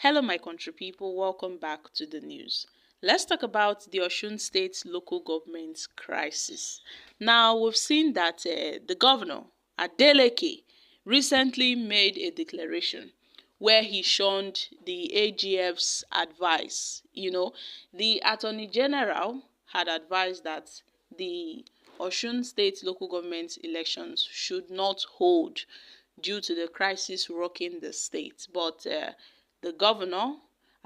Hello my country people, welcome back to the news. Let's talk about the Osun State local government crisis. Now we've seen that the governor, Adeleke, recently made a declaration where he shunned the AGF's advice. The Attorney General had advised that the Osun State local government elections should not hold due to the crisis rocking the state. But the governor,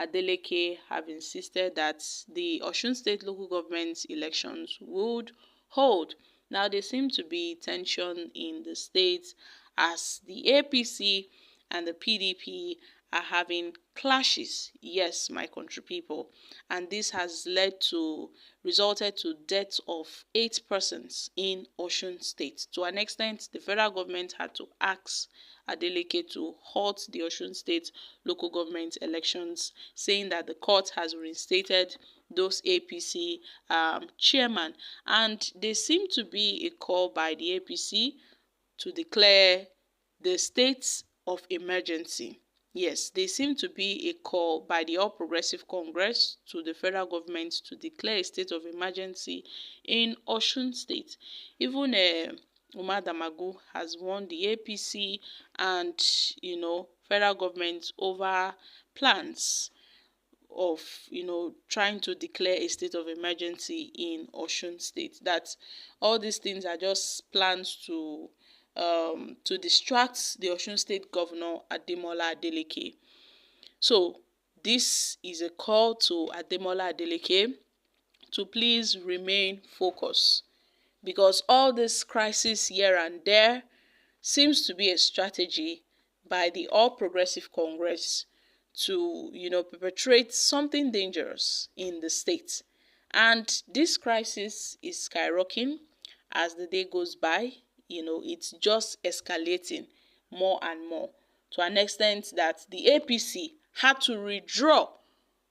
Adeleke, have insisted that the Osun State local government elections would hold. Now, there seems to be tension in the state as the APC and the PDP are having clashes. Yes, my country people. And this has resulted to death of 8 persons in Osun State. To an extent, the federal government had to ask Adeleke to halt the Osun State local government elections, saying that the court has reinstated those APC chairman. And there seemed to be a call by the APC to declare the state of emergency. Yes, there seemed to be a call by the All Progressive Congress to the federal government to declare a state of emergency in Osun State. Even Umar Damagu has warned the APC and federal government over plans of trying to declare a state of emergency in Osun State. That all these things are just plans to distract the Osun State Governor Ademola Adeleke. So this is a call to Ademola Adeleke to please remain focused, because all this crisis here and there seems to be a strategy by the All Progressive Congress to perpetrate something dangerous in the state. And this crisis is skyrocketing as the day goes by. It's just escalating more and more, to an extent that the APC had to withdraw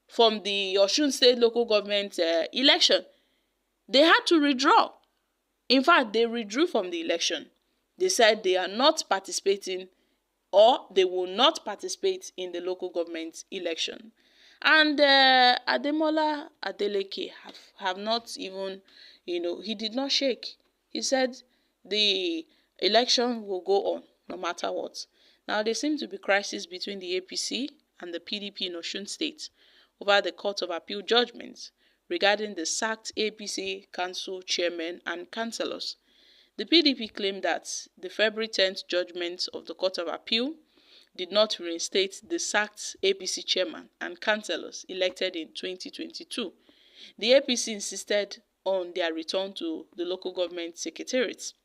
from the Osun State local government election. They had to withdraw. In fact, they withdrew from the election. They said they are not participating, or they will not participate in the local government election. And Ademola Adeleke have not even, he did not shake. He said the election will go on no matter what. Now, there seems to be crisis between the APC and the PDP in Osun State over the Court of Appeal judgments regarding the sacked APC council chairmen and councillors. The PDP claimed that the February 10th judgment of the Court of Appeal did not reinstate the sacked APC chairman and councillors elected in 2022. The APC insisted on their return to the local government secretariats.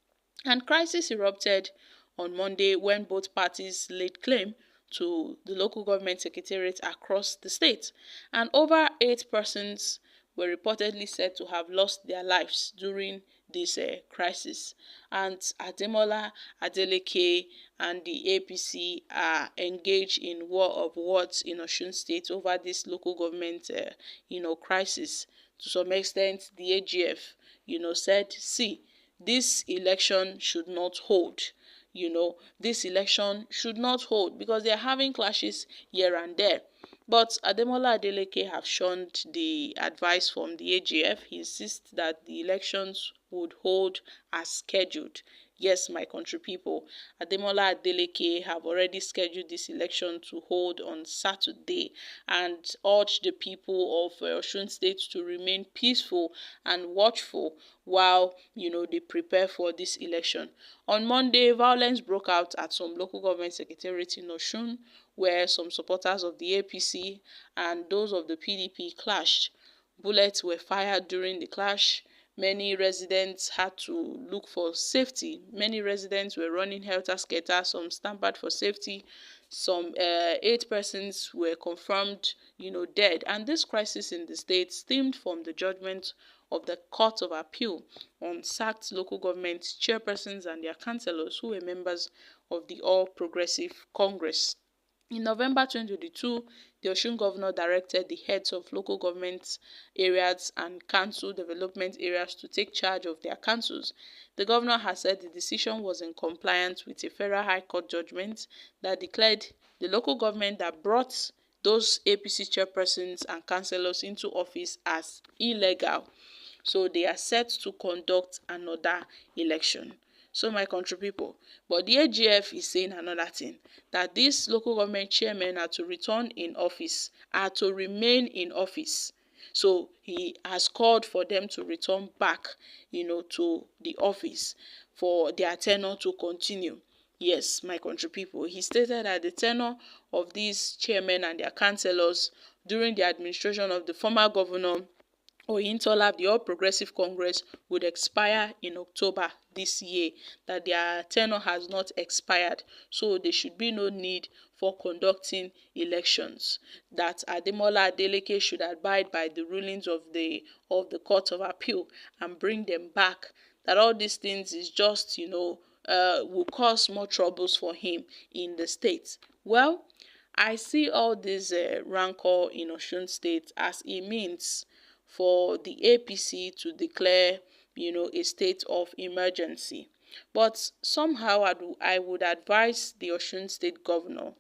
And crisis erupted on Monday when both parties laid claim to the local government secretariat across the state. And over 8 persons were reportedly said to have lost their lives during this crisis. And Ademola Adeleke and the APC are engaged in war of words in Osun State over this local government crisis. To some extent, the AGF said, see, this election should not hold. This election should not hold because they are having clashes here and there. But Ademola Adeleke have shunned the advice from the AGF. He insists that the elections would hold as scheduled. Yes, my country people, Ademola Adeleke have already scheduled this election to hold on Saturday and urged the people of Osun State to remain peaceful and watchful while they prepare for this election. On Monday, violence broke out at some local government secretariats in Osun, where some supporters of the APC and those of the PDP clashed. Bullets were fired during the clash. Many residents had to look for safety. Many residents were running helter-skelter. Some scampered for safety. Some 8 persons were confirmed, dead. And this crisis in the state stemmed from the judgment of the Court of Appeal on sacked local government chairpersons and their councillors who were members of the All Progressive Congress. In November 2022, the Osun governor directed the heads of local government areas and council development areas to take charge of their councils. The governor has said the decision was in compliance with a federal high court judgment that declared the local government that brought those APC chairpersons and councillors into office as illegal. So they are set to conduct another election. So my country people, but the AGF is saying another thing, that these local government chairmen are to return in office, are to remain in office. So he has called for them to return back, to the office for their tenure to continue. Yes, my country people, he stated that the tenure of these chairmen and their councillors during the administration of the former governor Oyintola, the All Progressive Congress, would expire in October this year, that their tenure has not expired, so there should be no need for conducting elections, that Ademola Adeleke should abide by the rulings of the Court of Appeal and bring them back, that all these things is just, will cause more troubles for him in the state. Well, I see all this rancor in Osun State as a means for the APC to declare, a state of emergency. But somehow I would advise the Osun State governor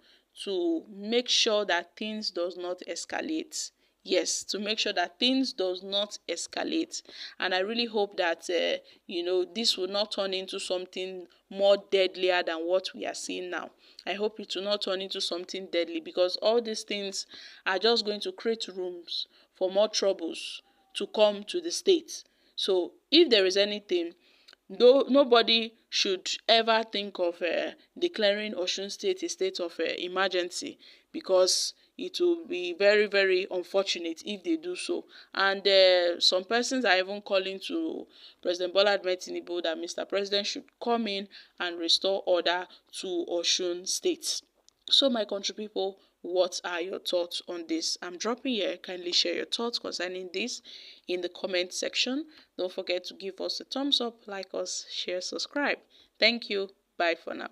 to make sure that things does not escalate. Yes, to make sure that things does not escalate. And I really hope that, this will not turn into something more deadlier than what we are seeing now. I hope it will not turn into something deadly, because all these things are just going to create rooms for more troubles to come to the state. So if there is anything, nobody should ever think of declaring Osun State a state of emergency, because it will be very, very unfortunate if they do so. And some persons are even calling to President Bola Ahmed Tinubu that Mr. President should come in and restore order to Osun State. So my country people, what are your thoughts on this? I'm dropping here. Kindly share your thoughts concerning this in the comment section. Don't forget to give us a thumbs up, like us, share, subscribe. Thank you. Bye for now.